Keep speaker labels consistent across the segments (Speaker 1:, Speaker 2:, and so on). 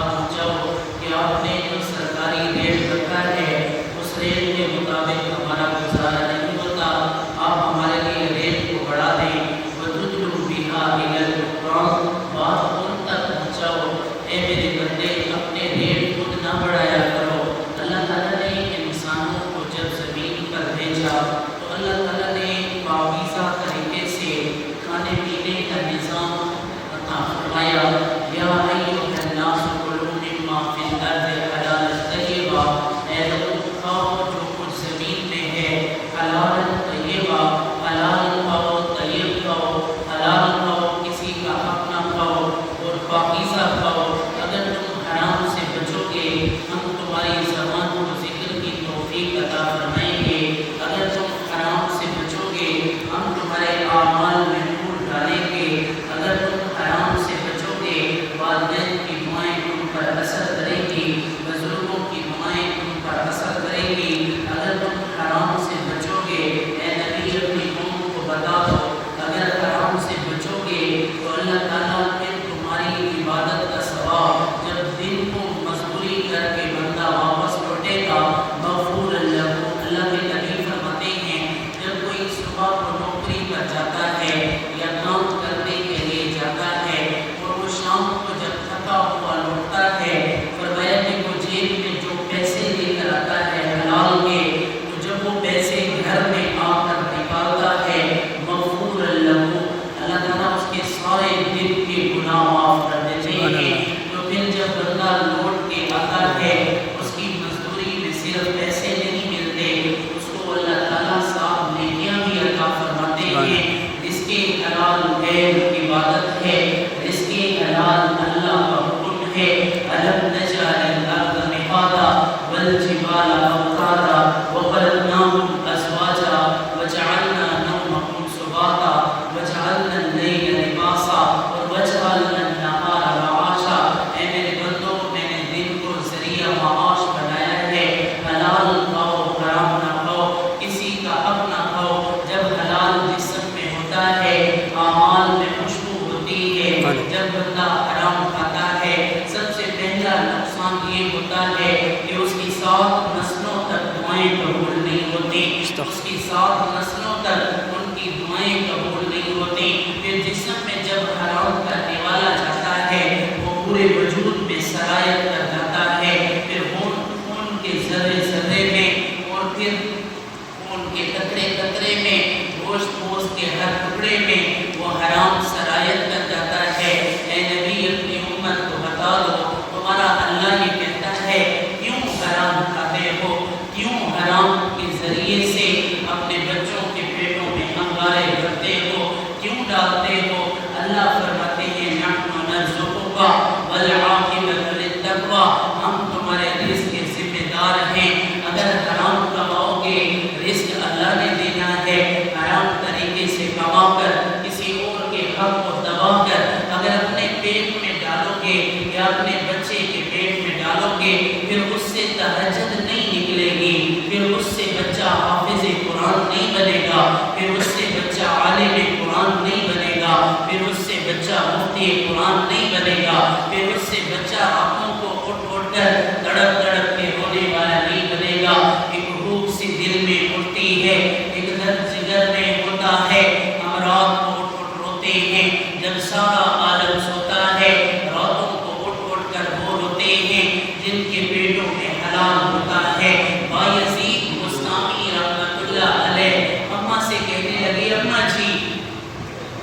Speaker 1: پہنچاؤ کہ آپ نے جو سرکاری ریٹ رکھا ہے اس ریٹ کے وجعلناهم أزواجا وجعلنا نومكم سباتا وجعلنا الليل لباسا وجعلنا النهار معاشا. اے میرے بندوں، میں نے دن کو ذریعہ معاش بنایا ہے. حلال کھاؤ، حرام نہ کھاؤ، کسی کا حق نہ کھاؤ. جب حلال جسم میں ہوتا ہے، اعمال میں خوشبو ہوتی ہے. جب بندہ حرام کھاتا ہے، سب سے پہلا نقصان یہ ہوتا ہے کہ اس کی 7 نسلوں تک دعائیں قبول نہیں ہوتی. اس کی 7 نسلوں تک ان کی دعائیں قبول نہیں ہوتی. پھر جسم میں جب حرام کرنے والا جاتا ہے، وہ پورے وجود میں سرایت کر جاتا ہے. پھر خون کے ذرے ذرے میں اور پھر خون کے قطرے قطرے میں، گوشت کے ہر ٹکڑے میں وہ حرام سرایت کر جاتا ہے. اے نبی، اپنی امت کو بتا دو، تمہارا اللہ یہ کہتا ہے کیوں حرام کھاتے ہو، کیوں حرام کے ذریعے سے اپنے بچوں کے پیٹوں میں انگارے کرتے ہو، کیوں ڈالتے ہو. اللہ فرماتے ہیں نحن نرزقک والعاقبۃ للتقوی، ہم تمہارے رزق کے ذمہ دار ہیں. اگر حرام کماؤ گے، رزق اللہ نے دینا ہے. حرام طریقے سے کما کر، کسی اور کے حق کو دبا کر اگر اپنے پیٹ میں ڈالو گے یا اپنے بچے کے پیٹ میں ڈالو گے، پھر اس سے تہجد نہیں نکلے گی، پھر اس سے بچہ حافظ قرآن نہیں بنے گا، پھر اس سے بچہ عالم قرآن نہیں بنے گا، پھر اس سے بچہ مفتی قرآن نہیں بنے گا، پھر اس سے بچہ آنکھوں کو اٹھ اٹھ کر تڑپ تڑپ کے رونے والا نہیں بنے گا. ایک بھوک سی دل میں اٹھتی ہے، ایک درد جگر میں ہوتا ہے. ہم رات کو اٹھ اٹھ روتے ہیں، جب سارا عالم سوتا ہے. راتوں کو اٹھ اٹھ کر وہ روتے ہیں جن کے پیٹوں میں حلال ہوتا ہے. بایزید بستامی رحمۃ اللہ علیہ اماں سے کہنے لگی، اماں جی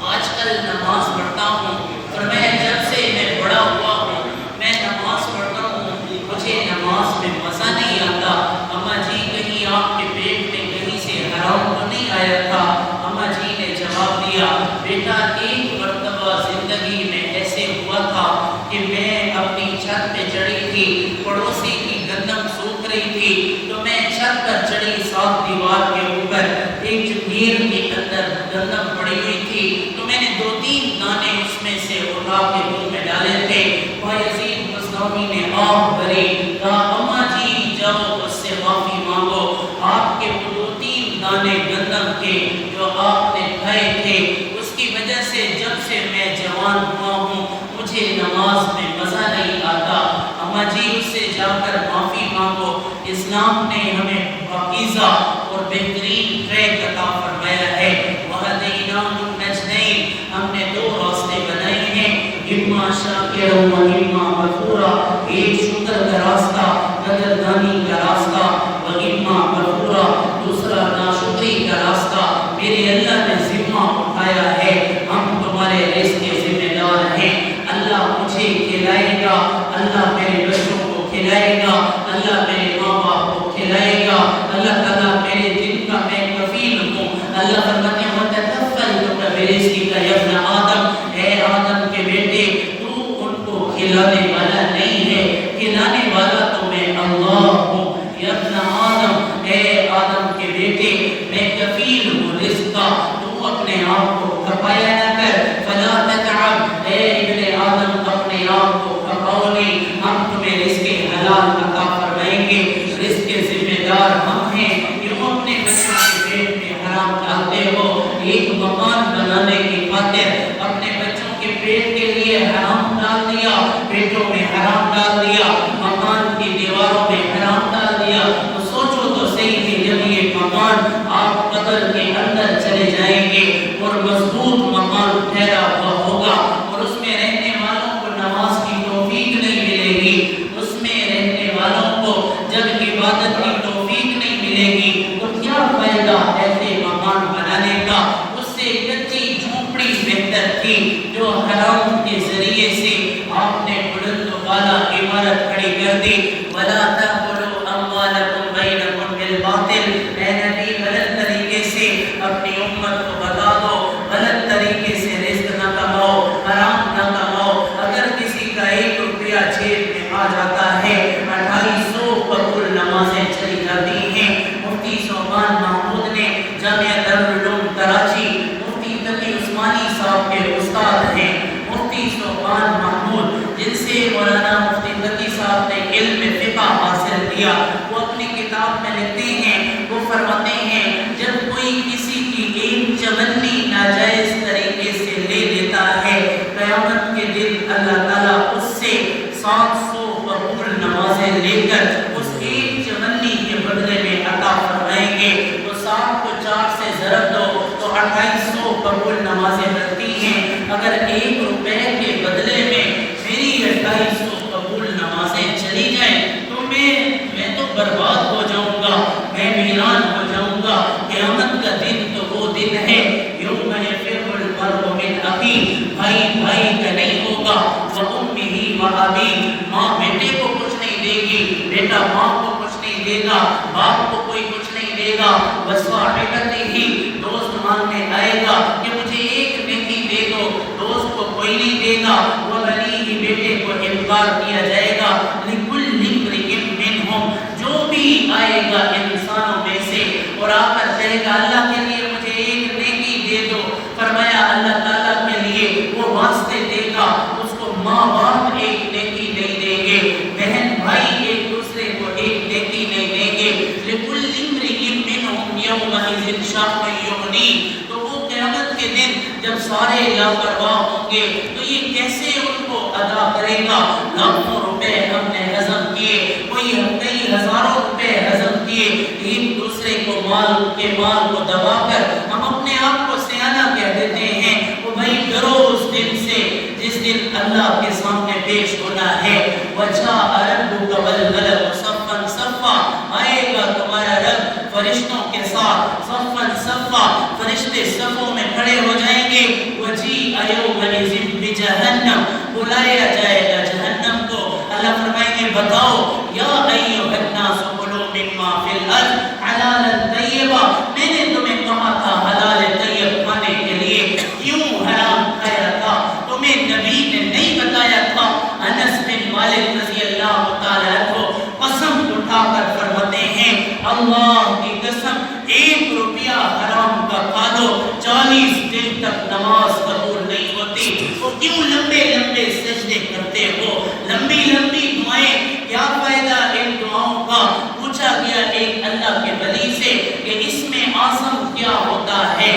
Speaker 1: آج کل نماز پڑھتا ہوں اور میں جب سے میں بڑا ہوا ہوں میں نماز پڑھتا ہوں، مجھے نماز میں مزہ نہیں آتا. اماں جی کہیں آپ کے پیٹ میں کہیں سے حرام تو نہیں آیا تھا؟ اماں جی نے جواب دیا، بیٹا ایک مرتبہ زندگی میں ایسے ہوا تھا کہ میں اپنی چھت پہ چڑھی تھی، پڑوسی کی گندم سوکھ رہی تھی تو میں چھت پر چڑھی 7 دیوار کے اوپر، ایک جنگیر کے اندر گندم پڑی ہوئی تھی تو میں نے 2-3 دانے اس میں سے اٹھا کے منہ میں ڈالے تھے. بایزید بستامی نے آہ بھری، کہا اماں جی جاؤ اس سے معافی مانگو. آپ کے وہ 2-3 دانے گندم کے جو آپ نے کھائے تھے، اس کی وجہ سے جب سے میں جوان ہوا ہوں مجھے نماز میں مزہ نہیں آتا. اماں جی اس سے جا کر معافی مانگو. اسلام نے ہمیں پاکیزہ اور بہترین ٹریک عطا فرمایا ہے. وَهَدَيْنَاهُ النَّجْدَيْنِ، ہم نے 2 راستے بنائے ہیں، اِمَّا شَاكِرًا وَإِمَّا كَفُورًا، ایک شکر کا راستہ، قدردانی کا راستہ، وَإِمَّا كَفُورًا، دوسرا ناشکری کا راستہ. میرے اللہ نے ذمہ اٹھایا ہے، ہم تمہارے رزق کے ذمہ دار ہیں. اللہ مجھے کھلائے گا، اللہ میرے بچوں کو کھلائے گا، اللہ میرے ماں باپ کو کھلائے گا. اللہ تعالیٰ میرے دن کا میں کفیل ہوں. اللہ فرماتے ہیں وَتَكَفَّلْتُكَ بِرِزْقِكَ يَا ابْنَ آدم، اے آدم کے بیٹے تو ان کو کھلانے والا نہیں ہے، کھلانے والا تو میں اللہ ہوں. یا ابن آدم، اے آدم کے بیٹے میں کفیل ہوں رزق کا، تو اپنے آپ کو کھپایا نہ کر. فَلَا تَتْعَبْ، اے ابن آدم اپنے آپ کو کھپاؤ نہیں، ہم تمہیں رزق حلال عطا فرمائیں گے. رزق کے ذمہ دار ہم ہیں. کیوں اپنے بچوں کے پیٹ میں حرام ڈالتے ہو؟ ایک مکان بنانے کی خاطر اپنے بچوں کے پیٹ کے لیے حرام ڈال دیا، پیٹوں میں حرام ڈال دیا، مکان کی دیواروں میں حرام ڈال دیا. تو سوچو تو صحیح کہ جب یہ مکان آپ قبر کے اندر چلے جائیں گے اور مضبوط مکان ٹھہرا ہوا ہوگا اور اس میں رہنے والوں کو نماز کی توفیق نہیں ملے گی، اس میں رہنے والوں کو جب عبادت کی توفیق نہیں ملے گی، تو کیا فائدہ ایسے مکان بنانے کا؟ اس سے کچی جھونپڑی بہتر تھی جو حرام کے ذریعے سے آپ نے بلند و بالا عمارت کھڑی کر دی. وَلَا تَأْكُلُوا أَمْوَالَكُمْ بَيْنَكُمْ بِالْبَاطِلِ، اے نبی غلط طریقے سے اپنی امت کو بتا دو، غلط طریقے سے رزق نہ کماؤ، حرام نہ کماؤ. اگر کسی کا 1 روپیہ جیب میں آ جاتا ہے، 2800 قبول نمازیں چلی جاتی ہیں، مفتی صوبان محمود نے جامعہ دارالعلوم کراچی مفتی تقی عثمانی صاحب کے استاد ہیں مفتی صوبان محمود، جن سے مولانا مفتی تقی صاحب نے علم فقہ حاصل کیا۔ وہ اپنی کتاب میں لکھتے ہیں، وہ فرماتے ہیں جب کوئی کسی کی ایک چمنی ناجائز طریقے سے لے لیتا ہے، قیامت کے دن اللہ تعالیٰ اس سے 700 قبول نمازیں لے کر اس ایک چمنی کے بدلے میں عطا فرمائیں گے۔ تو 7 کو 4 سے ضرب دو تو 2800 قبول نمازیں بنتی ہیں۔ اگر 1 روپے کے بدلے میں میری 2800 قبول نمازیں چلی جائیں تو میں تو برباد ہو جاؤں گا، میں ویران ہو جاؤں گا۔ قیامت کا دن تو وہ دن ہے یوم یفر المرء من اخیہ، بھائی بھائی کا نہیں ہوگا، وامہ وابیہ، ماں بیٹے کو کچھ نہیں دے گی، بیٹا ماں کو کچھ نہیں دے گا، باپ کو کوئی کچھ نہیں دے گا، وصاحبتہ، دوست مانگنے آئے گا کہ مجھے ایک نیکی دے دو، دوست کو کوئی نہیں دے گا، وبنیہ، بیٹے کو انکار کیا جائے گا۔ لکل امرئ منہم، جو بھی آئے گا انسانوں میں سے اور آ کر کہے گا اللہ کے لیے مجھے ایک نیکی دے دو، فرمایا اللہ تعالیٰ کے لیے وہ واسطے دے گا، اس کو ماں باپ ایک نیکی نہیں دیں گے، بہن بھائی ایک دوسرے کو ایک نیکی نہیں دیں گے۔ لکل امرئ منہم یومئذ شأن یغنیہ، تو وہ قیامت کے دن جب سارے لاپرواہ ہوں گے تو یہ کیسے ان کو ادا کرے گا؟ لاکھوں روپے ہم نے ہضم کیے، کوئی کئی ہزاروں روپے ہضم کیے، ایک دوسرے کو مال کے مال کو دبا کر ہم اپنے آپ کو سیانہ کہہ دیتے ہیں۔ وہ بھائی ڈرو اس دن سے جس دن اللہ کے سامنے پیش ہونا ہے۔ وجاء ربک والملک صفا صفا، آئے گا تمہارا رب فرشتوں کے ساتھ صفا صفا، فرشتے صفوں میں کھڑے ہو جائیں گے۔ وجیء یومئذ بجہنم، بلایا جائے گا جہنم کو۔ اللہ فرمائیں گے بتاؤ یا ایھا الناس کلوا مما فی الارض حلالا طیبا، میں نے تمہیں کہا تھا حلال طیب کھانے کے لیے، کیوں حرام کھایا تھا؟ تمہیں نبی نے نہیں بتایا تھا؟ انس بن مالک رضی اللہ تعالی عنہ قسم اٹھا کر فرماتے ہیں اللہ کی قسم 1 روپیہ حرام کا کھا لو 40 دن تک نماز قبول نہیں ہوتی۔ وہ کیوں لمبے لمبے سجدے کرتے ہو، لمبی لمبی دعائیں، کیا فائدہ ان دعاؤں کا؟ پوچھا گیا ایک اللہ کے ولی سے کہ اس میں اعظم کیا ہوتا ہے،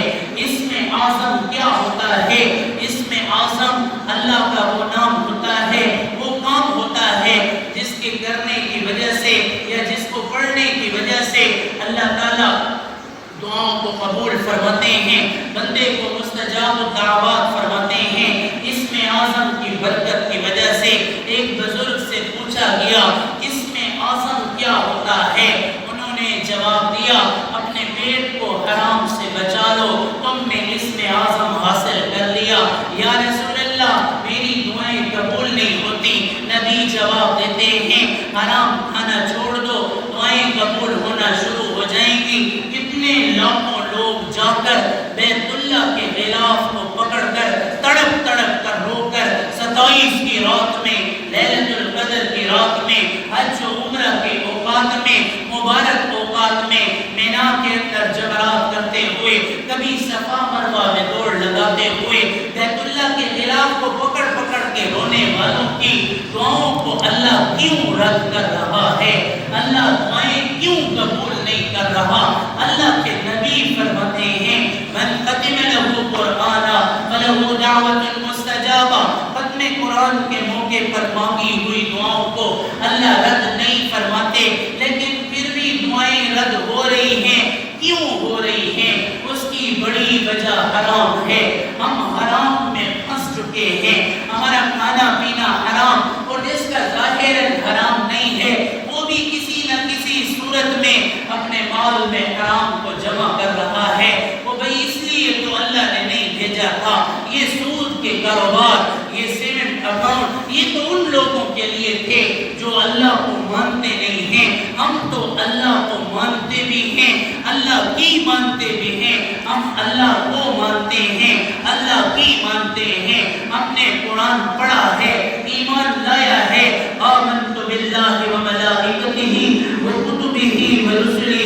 Speaker 1: اس میں اعظم کیا ہوتا ہے؟ اس میں اعظم اللہ کا وہ نام ہوتا ہے، وہ کام ہوتا ہے جس کے کرنے کی وجہ سے یا جس کو پڑھنے کی وجہ سے اللہ تعالیٰ دعاؤں کو قبول فرماتے ہیں، بندے کو مستجاب الدعوات فرماتے ہیں۔ اس میں اعظم کی برکت کی وجہ سے ایک بزرگ سے پوچھا گیا اس میں اعظم کیا ہوتا ہے؟ انہوں نے جواب دیا اپنے پیٹ کو حرام سے بچا لو، تم نے اس میں اعظم حاصل کر لیا۔ یا رسول اللہ میری دعائیں قبول نہیں ہوتی، نبی جواب دیتے ہیں حرام کھانا چھوڑ دو، دعائیں قبول ہونا شروع ہو جائیں گی۔ کتنے لاکھوں لوگ جا کر بیت اللہ کے غلاف کو پکڑ کر تڑپ تڑپ کر رو کر 27 کی رات میں، لیلۃ القدر کی رات میں، حج و عمرہ کے اوقات میں، مبارک اوقات میں مینا کے اندر جمرات کرتے ہوئے، کبھی صفا مروہ میں دوڑ لگاتے ہوئے بیت اللہ کے غلاف کو پکڑ پکڑ کے رونے والوں کی دعاؤں کو اللہ کیوں رد کر رہا ہے؟ اللہ دعائیں کیوں قبول نہیں کر رہا؟ اللہ کے نبی فرماتے ہیں من ختم لہ قرآن فلہ دعوت مستجابہ، ختم قرآن کے موقع پر مانگی ہوئی دعاؤں کو اللہ رد نہیں فرماتے، لیکن پھر بھی دعائیں رد ہو رہی ہیں۔ کیوں ہو رہی ہیں؟ اس کی بڑی وجہ حرام ہے۔ ہم حرام میں پھنس چکے ہیں، ہمارا کھانا پینا حرام، اور جس کا ظاہراً حرام نہیں ہے وہ بھی کسی نہ کسی صورت میں اپنے مال میں حرام کو جمع کر رہا ہے۔ وہ بھائی اس لیے تو اللہ نے نہیں بھیجا تھا۔ یہ سود کے کاروبار، یہ سیونٹ اکاؤنٹ، یہ تو ان لوگوں کے لیے تھے جو اللہ کو مانتے نہیں ہیں۔ ہم تو اللہ کو مانتے بھی ہیں، اللہ کی مانتے بھی ہیں، ہم اللہ کو مانتے ہیں، اللہ کی مانتے ہیں، ہم نے قرآن پڑھا ہے، ایمان لایا ہے، آمنت باللہ و ملائکتہ و کتبہ و رسلہ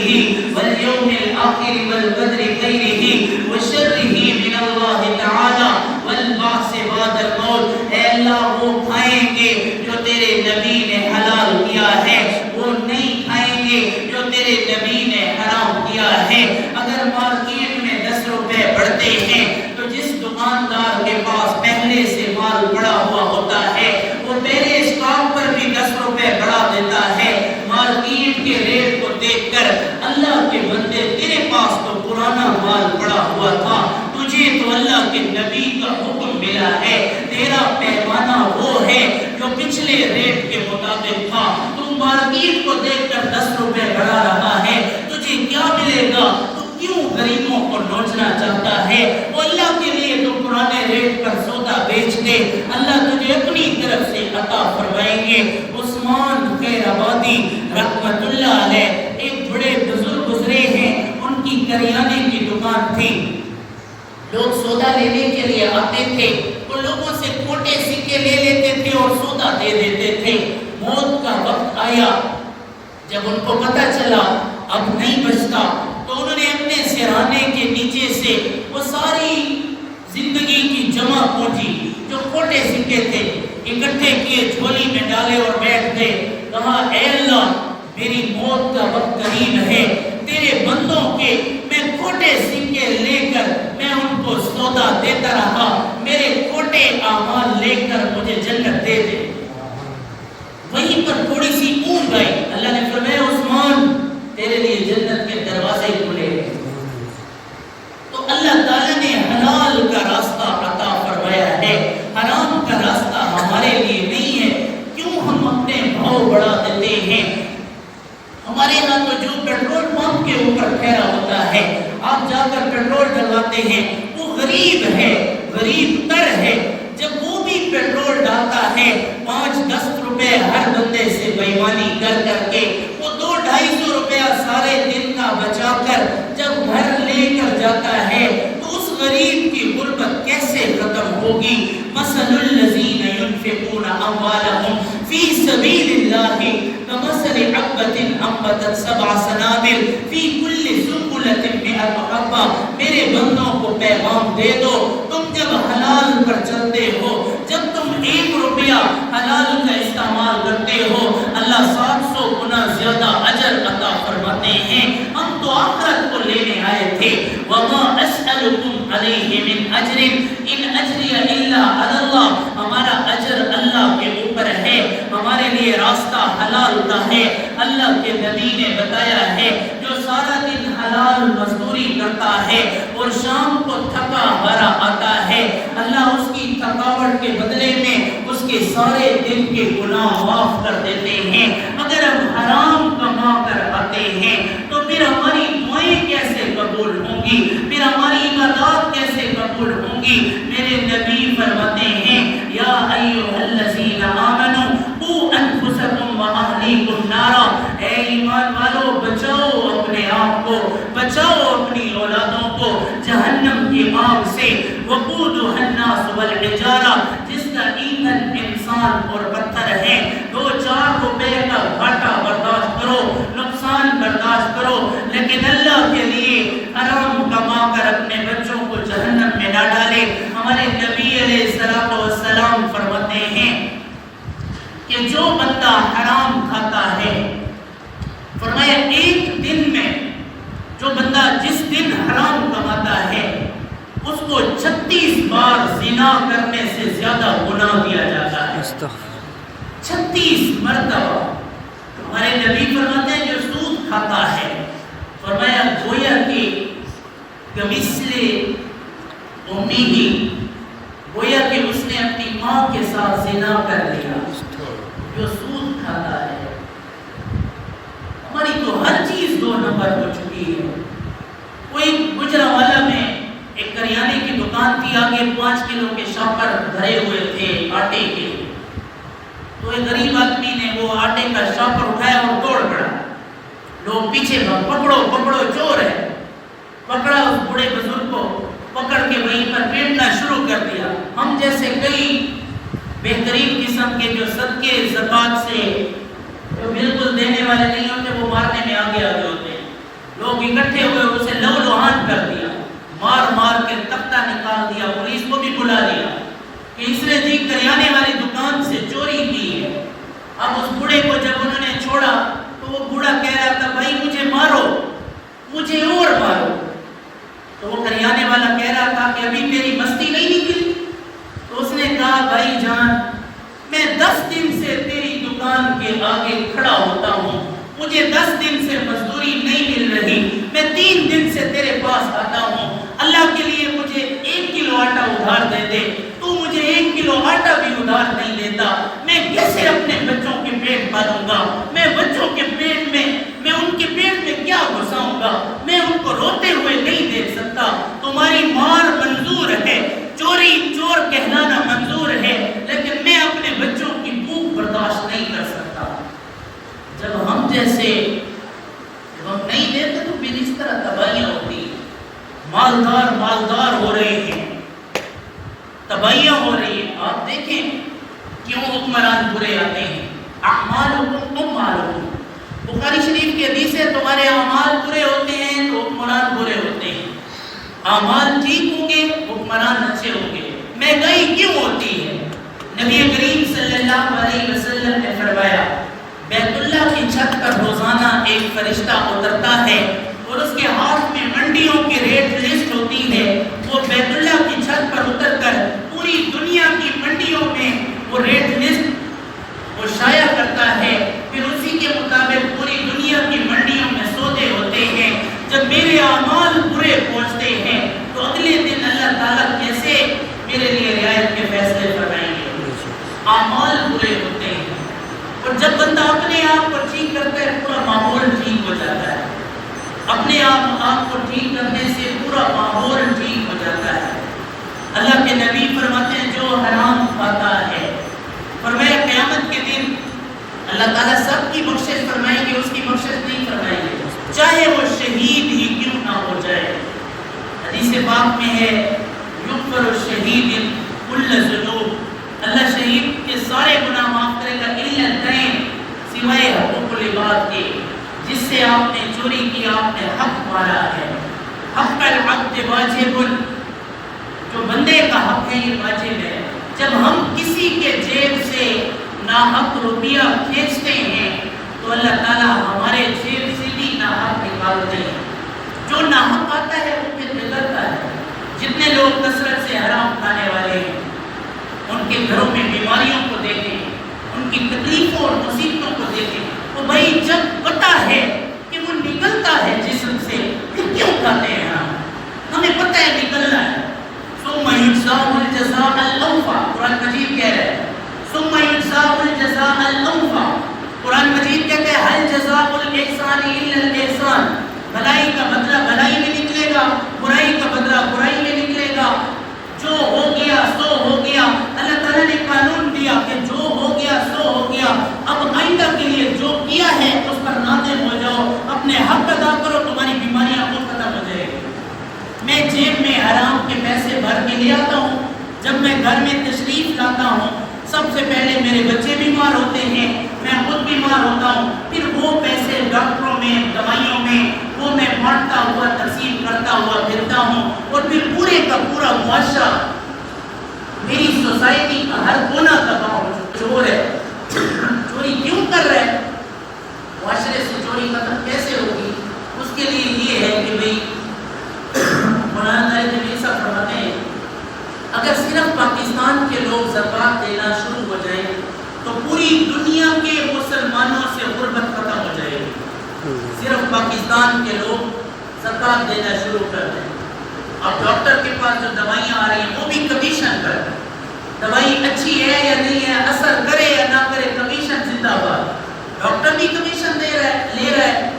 Speaker 1: والآخر والقدر خیرہ وشرہ من اللہ تعالی والبعث بعد الموت۔ اے اللہ وہ کھائیں گے جو تیرے نبی نے حلال کیا ہے، وہ نہیں کھائیں گے جو تیرے نبی نے حرام کیا ہے۔ اگر مارکیٹ میں 10 روپے بڑھتے ہیں تو جس دکاندار کے پاس پہلے سے مال پڑا ہوا ہوتا ہے وہ پہلے اسٹاک پر بھی 10 روپے بڑھا دیتا ہے۔ مارکیٹ کے ریٹ کو دیکھ کر اللہ کے بندے تیرے پاس تو پرانا مال پڑا ہوا تھا، تجھے تو اللہ کے نبی کا حکم ملا ہے، تیرا پیمانہ وہ ہے جو پچھلے ریٹ کے مطابق تھا، تم مارکیٹ کو دیکھ کر 10 روپے بڑھا رہا ہے، تجھے کیا ملے گا؟ تو کیوں غریبوں کو نوچنا چاہتا ہے؟ وہ اللہ کے لیے تو پرانے ریٹ پر سودا بیچ دے، اللہ تجھے اپنی طرف سے عطا فرمائیں گے۔ عثمان خیر آبادی رحمت اللہ علیہ ایک بڑے بزرگ گزرے ہیں، ان کی کریانے کی دکان تھی، لوگ سودا لینے کے لیے آتے تھے، وہ لوگوں سے کھوٹے سکے لے لیتے تھے اور سودا دے دیتے تھے۔ موت کا وقت آیا، جب ان کو پتہ چلا اب نہیں بچتا تو انہوں نے اپنے سرانے کے نیچے سے وہ ساری زندگی کی جمع پونجی جو کھوٹے سکے تھے اکٹھے کیے، جھولی میں ڈالے اور بیٹھ گئے۔ کہا اے اللہ میری موت کا وقت قریب ہے، تیرے بندوں کے میں کھوٹے سکے لے کر میں ان کو سودا دیتا رہا، میرے کھوٹے اعمال لے کر مجھے جنت دے دے۔ وہیں پر تھوڑی سی اونگ آئی، اللہ نے فرمایا عثمان تیرے لیے جنت کے دروازے کھلے۔ تو اللہ تعالیٰ نے حلال کا راستہ عطا فرمایا ہے، حرام کا راستہ ہمارے لیے نہیں ہے۔ کیوں ہم اپنے بھاؤ بڑھا دیتے ہیں؟ ہمارے یہاں تو جو پیٹرول پمپ کے اوپر ٹھہرا ہوتا ہے، آپ جا کر پیٹرول ڈلواتے ہیں، وہ غریب ہے، غریب تر ہے، جب وہ بھی پیٹرول ڈالتا ہے 5-10 روپے ہر بندے سے بےمانی کر کر کے، وہ 200-250 روپیہ سارے دن کا بچا کر جب گھر لے کر جاتا ہے تو اس غریب کی غربت کیسے ختم ہوگی؟ مثل الذین ينفقون اموالهم فی سبیل اللہ کمثل حبۃ انبتت 7 سنابل فی کل سنبلۃ 100 حبہ۔ میرے بندوں کو پیغام دے دو، تم جب حلال پر چلتے ہو، جب تم 1 روپیہ حلال کا استعمال کرتے ہو، اللہ 700 گنا زیادہ اجر عطا فرماتے ہیں۔ ہم تو آخرت کو لینے آئے تھے۔ وما اسألکم علیہ من اجر ان اجری الا علی اللہ، ہمارا اجر اللہ کے اوپر ہے، ہمارے لیے راستہ حلال کا ہے۔ اللہ کے نبی نے بتایا ہے جو سارا دن حلال مزدوری کرتا ہے اور شام کو تھکا ہرا آتا ہے، اللہ اس کی تھکاوٹ کے بدلے میں اس کے سارے دن کے گناہ معاف کر دیتے ہیں۔ اگر ہم حرام کما کر آتے ہیں تو پھر ہماری دعائیں کیسے قبول ہوں گی؟ پھر ہماری عبادات کیسے قبول ہوں گی؟ میرے نبی فرماتے ہیں یا ایھا الذین آمنوا قوا انفسکم واہلیکم نارا، اے ایمان والو بچاؤ اپنے آپ کو، بچاؤ اپنی اولادوں کو جہنم کی آگ سے۔ وقودھا الناس والحجارہ، جس کا ایندھن انسان اور پتھر ہے۔ 2-4 روپے کا گھاٹا برداشت کرو، نقصان برداشت کرو، لیکن اللہ کے لیے حرام کما کر اپنے بچوں کو جہنم میں نہ ڈالے۔ ہمارے نبی علیہ السلام فرماتے ہیں کہ جو بندہ حرام کھاتا ہے، فرمایا ایک دن میں جو بندہ جس دن حرام کماتا ہے اس کو 36 بار زنا کرنے سے زیادہ گناہ دیا جاتا ہے۔ 36 مرتبہ۔ ہمارے نبی فرماتے ہیں جو سود کھاتا ہے، فرمایا گویا کہ کمثل امیہ، گویا کہ اس نے اپنی ماں کے ساتھ زنا کر لیا۔ جو سود کھاتا ہے، ہماری تو ہر چیز 2 نمبر ہو چکی ہے۔ کوئی گجرانوالہ میں ایک کریانے کی دکان تھی، آگے 5 کلو کے شاپر بھرے ہوئے تھے آٹے کے، تو ایک غریب آدمی نے وہ آٹے کا شاپر اٹھایا اور توڑ پڑا۔ لوگ پیچھے پکڑو پکڑو چور ہے، پکڑا اس بوڑھے بزرگ کو، پکڑ کے وہیں پر پیٹنا شروع کر دیا۔ ہم جیسے کئی بہترین قسم کے جو صدقے زکوٰۃ سے جو بالکل دینے والے نہیں ہوتے وہ مارنے میں آگے ہوتے ہیں، لوگ اکٹھے ہوئے اسے لو اعلان کر دیا، مار مار کے تختہ نکال دیا، پولیس کو بھی بلا لیا کہ اس نے جی کریانے والی دکان سے چوری کی ہے۔ اب اس بوڑھے کو جب انہوں نے چھوڑا تو وہ بوڑھا کہہ رہا تھا بھائی مجھے مارو، مجھے اور مارو۔ تو وہ کریانے والا کہہ رہا تھا کہ ابھی تیری مستی نہیں نکلی؟ تو اس نے کہا بھائی جان میں 10 دن سے تیری دکان کے آگے کھڑا ہوتا ہوں، مجھے 10 دن سے مزدوری نہیں مل رہی، میں 3 دن سے تیرے پاس آتا ہوں، اللہ کے لیے مجھے 1 کلو آٹا ادھار دے دے، تو مجھے 1 کلو آٹا بھی ادھار نہیں دیتا، میں کیسے اپنے بچوں کے پیٹ پالوں گا؟ میں بچوں کے پیٹ میں ان کے پیٹ میں کیا گھساؤں گا؟ میں ان کو روتے ہوئے نہیں دیکھ سکتا۔ تمہاری مار منظور ہے، چوری چور کہلانا منظور ہے، لیکن میں اپنے بچوں کی بھوک برداشت نہیں کر سکتا۔ جب ہم نہیں دیتے تو پھر اس طرح تباہیاں ہوتی ہیں، مالدار ہو رہے ہیں، تباہیاں ہو رہی ہیں۔ آپ دیکھیں کیوں حکمران برے آتے ہیں؟ اعمالکم اموالکم، بخاری شریف کی حدیث ہے تمہارے اعمال برے ہوتے ہیں تو حکمران برے ہوتے ہیں، اعمال ٹھیک ہوں گے حکمران اچھے ہوں گے۔ مہنگائی کیوں ہوتی ہے؟ نبی کریم صلی اللہ علیہ وسلم نے فرمایا بیت اللہ کی چھت پر روزانہ ایک فرشتہ اترتا ہے اور اس کے ہاتھ میں منڈیوں کی ریٹ لسٹ ہوتی ہے، وہ بیت اللہ کی چھت پر اتر کر پوری دنیا کی منڈیوں میں وہ ریٹ لسٹ وہ شائع کرتا ہے، پھر اسی کے مطابق پوری دنیا کی منڈیوں میں سودے ہوتے ہیں۔ جب میرے اعمال برے پہنچتے ہیں تو اگلے دن اللہ تعالیٰ کیسے میرے لیے رعایت کے فیصلے فرمائیں گے؟ اعمال برے ہوتے ہیں، اور جب بندہ اپنے آپ کو ٹھیک کرتا ہے پورا ماحول ٹھیک ہو جاتا ہے، اپنے آپ کو ٹھیک کرنے سے پورا ماحول ٹھیک ہو جاتا ہے۔ اللہ کے نبی فرماتے ہیں جو حرام کھاتا ہے، فرمایا قیامت کے دن اللہ تعالیٰ سب کی بخشش فرمائیں گے، اس کی بخشش نہیں فرمائیں گے، چاہے وہ شہید ہی کیوں نہ ہو جائے۔ حدیث پاک میں ہے یغفر الشہید کل ذنوب، اللہ شہید کے سارے گناہ معاف کرے گا الا الدین، سوائے حقوق العباد کے، جس سے آپ نے چوری کی، آپ نے حق مارا ہے۔ حق العبد واجب، جو بندے کا حق ہے یہ واجب ہے۔ جب ہم کسی کے جیب سے ناحق روپیہ کھینچتے ہیں تو اللہ تعالیٰ ہمارے جیب سے بھی ناحق نکالتے ہیں۔ جو ناحق آتا ہے وہ پھر نکلتا ہے۔ جتنے لوگ کثرت سے حرام کھانے والے ہیں ان کے گھروں میں بیماریوں کو دیکھیں، ان کی تکلیفوں اور مصیبتوں کو دیکھیں، تو بھائی جب پتہ ہے کہ وہ نکلتا ہے جسم سے پھر کیوں کھاتے ہیں؟ ہمیں پتہ ہے نکلنا ہے۔ ثم یجزاہ الجزاء الاوفیٰ، قرآن مجید کہہ رہا ہے ثم یجزاہ الجزاء الاوفیٰ، قرآن مجید کہتے ہیں هل جزاء الاحسان الا الاحسان، بھلائی کا بدلہ بھلائی میں نکلے گا، برائی کا بدلہ برائی میں نکلے گا۔ جو ہو گیا سو ہو گیا، اللہ تعالیٰ نے قانون دیا کہ جو ہو گیا سو ہو گیا، اب آئندہ کے لیے جو کیا ہے اس پر نادم ہو جاؤ، اپنے حق ادا کرو، تمہاری بیماریاں خود ختم ہو جائے گی۔ میں جیب میں حرام کے پیسے بھر کے لے آتا ہوں، جب میں گھر میں تشریف لاتا ہوں سب سے پہلے میرے بچے بیمار ہوتے ہیں، میں خود بیمار ہوتا ہوں، پھر وہ پیسے ڈاکٹروں میں دوائیوں میں وہ میں بانٹتا ہوا تقسیم کرتا ہوا پھرتا ہوں، اور پھر پورے کا پورا معاشرہ میری سوسائٹی کا ہر کونا تباہ ہو چور ہے۔ چوری کیوں کر رہا ہے؟ معاشرے سے چوری ختم کیسے ہوگی؟ اس کے لیے یہ ہے کہ بھئی مولانا طارق جمیل صاحب فرماتے ہیں اگر صرف پاکستان کے لوگ زکوٰۃ دینا شروع ہو جائیں تو پوری دنیا کے مسلمانوں سے غربت ختم ہو جائے گی۔ صرف پاکستان کے لوگ زکوٰۃ دینا شروع کر دیں۔ اب ڈاکٹر کے پاس جو دوائیاں آ رہی ہیں وہ بھی کمیشن پر، دوائی اچھی ہے یا نہیں ہے، اثر کرے یا نہ کرے، کمیشن زندہ باد۔ ڈاکٹر بھی کمیشن لے رہا ہے،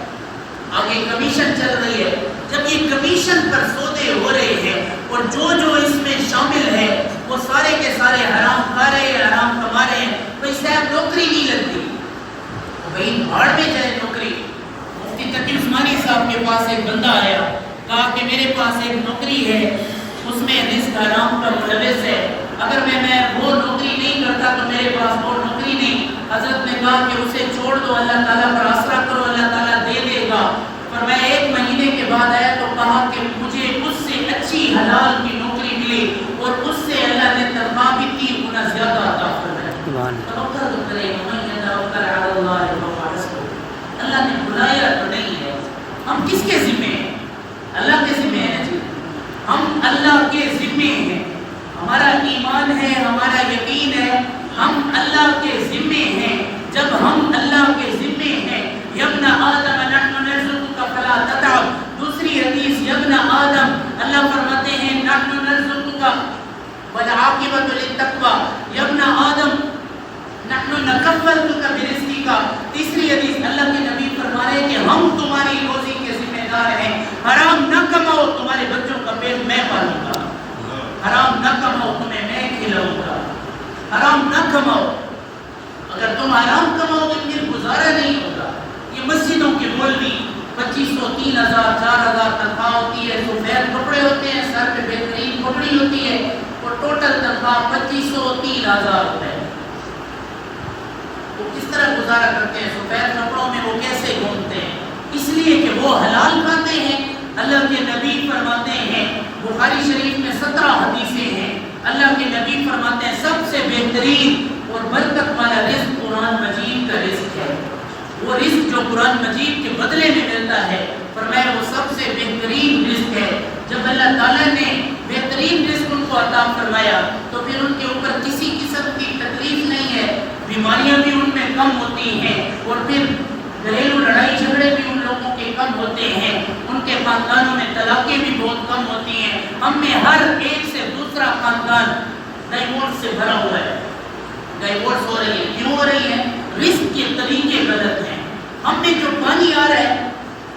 Speaker 1: آگے کمیشن چل رہی ہے۔ جب یہ کمیشن پر سودے ہو رہے ہیں اور جو اس میں شامل ہے وہ سارے کے سارے حرام کھا رہے ہیں، حرام کما رہے ہیں، بھائی صاحب نوکری نہیں لگتی، بھائی بھاڑ میں جائے نوکری۔ مفتی تقی عثمانی صاحب کے پاس ایک بندہ آیا، کہا کہ میرے پاس ایک نوکری ہے، اس میں رزق حرام کا ملوث ہے، اگر میں وہ نوکری نہیں کرتا تو میرے پاس اور نوکری نہیں۔ حضرت نے کہا کہ اسے چھوڑ دو، اللہ تعالیٰ پر آسرا کرو، اللہ تعالیٰ دے دے گا۔ پر میں 1 مہینے کے بعد آیا تو کہا کہ مجھے حلال کی نوکری ملی اور اس سے اللہ نے تنخواہ بھی 3 گنا زیادہ عطا فرمایا. توکل کرے من یتوکل علی اللہ فهو حسبہ. اللہ نے بلایا تو نہیں ہے, ہم کس کے ذمہ ہیں؟ اللہ کے ذمہ ہیں جی. ہم اللہ کے ذمہ ہیں, ہمارا ایمان ہے, ہمارا یقین ہے, ہم اللہ کے ذمہ ہیں. جب ہم اللہ کے ذمہ ہیں, یا ابن آدم نحن نرزقک فلا تتعب. دوسری حدیث یا ابن آدم, اللہ فرماتے ہیں نحن نرزقک والعاقبۃ للتقوی. یا ابن آدم نحن نکفلتک برزقک. تیسری حدیث اللہ کے نبی فرما رہے ہیں کہ ہم تمہاری روزی کے ذمہ دار ہیں. حرام نہ کماؤ, تمہارے بچوں کا پیٹ میں پالوں گا. حرام نہ کماؤ, تمہیں میں کھلاؤں گا. حرام نہ کماؤ. اگر تم حرام کماؤ گے پھر گزارا نہیں ہوگا. یہ مسجدوں کے مولوی 2500 3000 4000 تنخواہ ہوتی ہے, سفید کپڑے ہوتے ہیں, سر پہ بہترین کپڑی ہوتی ہے, اور ٹوٹل تنخواہ 2500 3000 روپے. وہ کس طرح گزارا کرتے ہیں سفید کپڑوں میں, وہ کیسے گھومتے ہیں؟ اس لیے کہ وہ حلال کھاتے ہیں. اللہ کے نبی فرماتے ہیں, بخاری شریف میں 17 حدیثیں ہیں, اللہ کے نبی فرماتے ہیں سب سے بہترین اور برکت والا رزق قرآن مجید کا رزق ہے. وہ رزق جو قرآن مجید کے بدلے میں ملتا ہے, فرمایا وہ سب سے بہترین رزق ہے. جب اللہ تعالیٰ نے بہترین رزق ان کو عطا فرمایا تو پھر ان کے اوپر کسی قسم کی تکلیف نہیں ہے, بیماریاں بھی ان میں کم ہوتی ہیں, اور پھر گھریلو لڑائی جھگڑے بھی ان لوگوں کے کم ہوتے ہیں, ان کے خاندانوں میں طلاقیں بھی بہت کم ہوتی ہیں. ہم میں ہر ایک سے دوسرا خاندان ڈائیورس سے بھرا ہوا ہے. ڈائیورس ہو رہی ہے, کیوں ہو رہی ہے؟ رزق کے طریقے غلط ہیں. ہم میں جو پانی آ رہا ہے,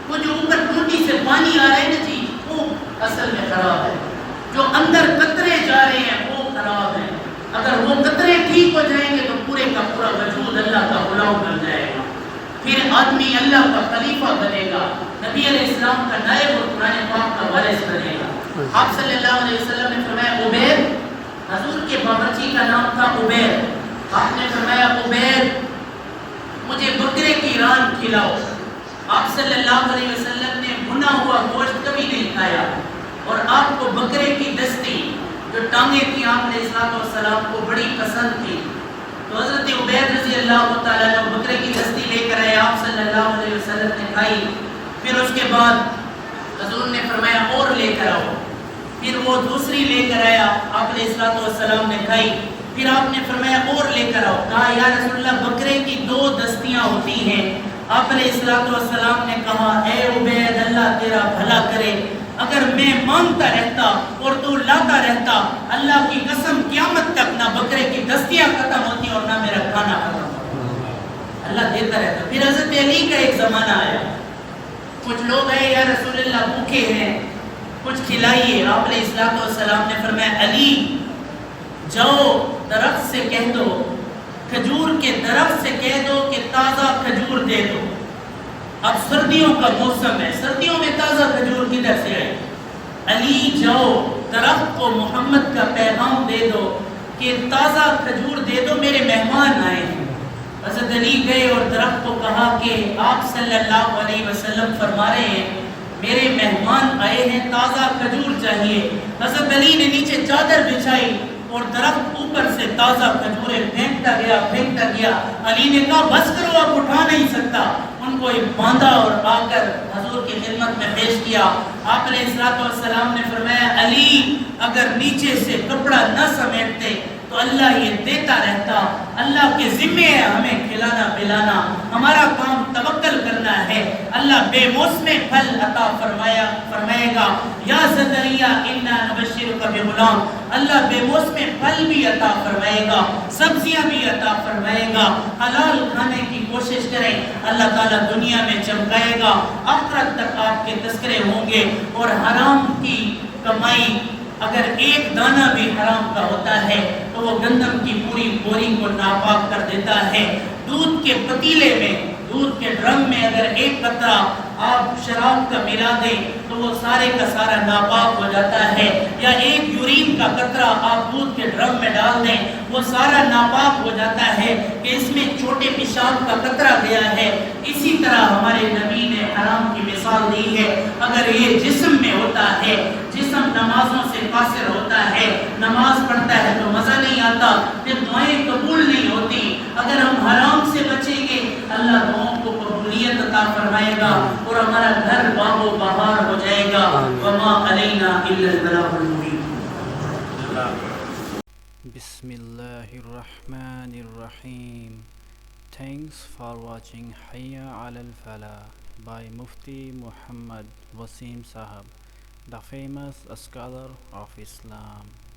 Speaker 1: وہ جو اوپر ٹوٹی سے پانی آ رہا ہے نا جی, وہ اصل میں خراب ہے. جو اندر قطرے جا رہے ہیں وہ خراب ہیں. اگر وہ قطرے ٹھیک ہو جائیں گے تو پورے کا پورا وجود اللہ کا غلام بن جائے گا. پھر آدمی اللہ کا خلیفہ بنے گا, نبی علیہ السلام کا نائب اور قرآن پاک کا وارث بنے گا. آپ صلی اللہ علیہ وسلم نے فرمایا عبید, حضور کے باورچی کا نام تھا عبید, آپ نے فرمایا عبید مجھے بکرے کی ران کھلاؤ. آپ صلی اللہ علیہ وسلم نے بھنا ہوا گوشت کبھی نہیں کھایا, اور آپ کو بکرے کی دستی جو ٹانگیں تھیں آپ علیہ السلام کو بڑی پسند تھی. تو حضرت عبید رضی اللہ تعالیٰ نے بکرے کی دستی لے کر آئے, آپ صلی اللہ علیہ وسلم نے کھائی. پھر اس کے بعد حضور نے فرمایا اور لے کر آؤ. پھر وہ دوسری لے کر آیا, آپ علیہ السلام نے کھائی. پھر آپ نے فرمایا اور لے کر آؤ. کہا یا رسول اللہ بکرے کی 2 دستیاں ہوتی ہیں. آپ علیہ السلام نے کہا اے عبید اللہ تیرا بھلا کرے, اگر میں مانگتا رہتا اور تو لاتا رہتا, اللہ کی قسم قیامت تک نہ بکرے کی دستیاں ختم ہوتی اور نہ میرا کھانا ختم ہوتا. اللہ دیتا رہتا. پھر حضرت علی کا ایک زمانہ آیا, کچھ لوگ آئے یا رسول اللہ بھوکے ہیں, کچھ کھلائیے. آپ علیہ السلام نے فرمایا علی جاؤ درخت سے کہہ دو, کھجور کے درخت سے کہہ دو کہ تازہ کھجور دے دو. اب سردیوں کا موسم ہے, سردیوں میں تازہ کھجور کدھر سے آئے؟ علی جاؤ درخت کو محمد کا پیغام دے دو کہ تازہ کھجور دے دو, میرے مہمان آئے ہیں. حضرت علی گئے اور درخت کو کہا کہ آپ صلی اللہ علیہ وسلم فرما رہے ہیں میرے مہمان آئے ہیں, تازہ کھجور چاہیے. حضرت علی نے نیچے چادر بچھائی اور درخت اوپر سے تازہ کھجوریں پھینکتا گیا. علی نے کہا بس کرو, اب اٹھا نہیں سکتا. ان کو باندھا اور آ کر حضور کی خدمت میں پیش کیا. آپ علیہ السلام نے فرمایا علی اگر نیچے سے کپڑا نہ سمیٹتے تو اللہ یہ دیتا رہتا. اللہ کے ذمے ہے ہمیں کھلانا پلانا, ہمارا کام توکل کرنا ہے. اللہ بے موسم پھل عطا فرمائے گا. یا زکریا انا نبشرک بغلام, اللہ بے موسم پھل بھی عطا فرمائے گا, سبزیاں بھی عطا فرمائے گا. حلال کھانے کی کوشش کریں, اللہ تعالیٰ دنیا میں چمکائے گا, آخرت تک آپ کے تذکرے ہوں گے. اور حرام کی کمائی اگر ایک دانہ بھی حرام کا ہوتا ہے تو وہ گندم کی پوری بوری کو ناپاک کر دیتا ہے. دودھ کے پتیلے میں, دودھ کے ڈرم میں اگر ایک قطرہ آپ شراب کا ملا دیں تو وہ سارے کا سارا ناپاک ہو جاتا ہے. یا ایک یورین کا قطرہ آپ دودھ کے ڈرم میں ڈال دیں وہ سارا ناپاک ہو جاتا ہے کہ اس میں چھوٹے پیشاب کا قطرہ گیا ہے. اسی طرح ہمارے نبی نے حرام کی مثال دی ہے. اگر یہ جسم میں ہوتا ہے, جسم جب نمازوں سے قاصر ہوتا ہے، نماز پڑھتا ہے تو مزہ نہیں آتا، پھر دعائیں قبول نہیں ہوتی۔ اگر ہم حرام سے بچیں گے اللہ دعاؤں کو قبولیت عطا فرمائے گا اور ہمارا گھر باغ و بہار ہو جائے گا۔ وما علینا الا البلاغ المبین۔
Speaker 2: بسم اللہ الرحمن الرحیم۔ Thanks for watching Hayya Ala al-Falah by Mufti Muhammad Wasim Sahab, the famous scholar of Islam.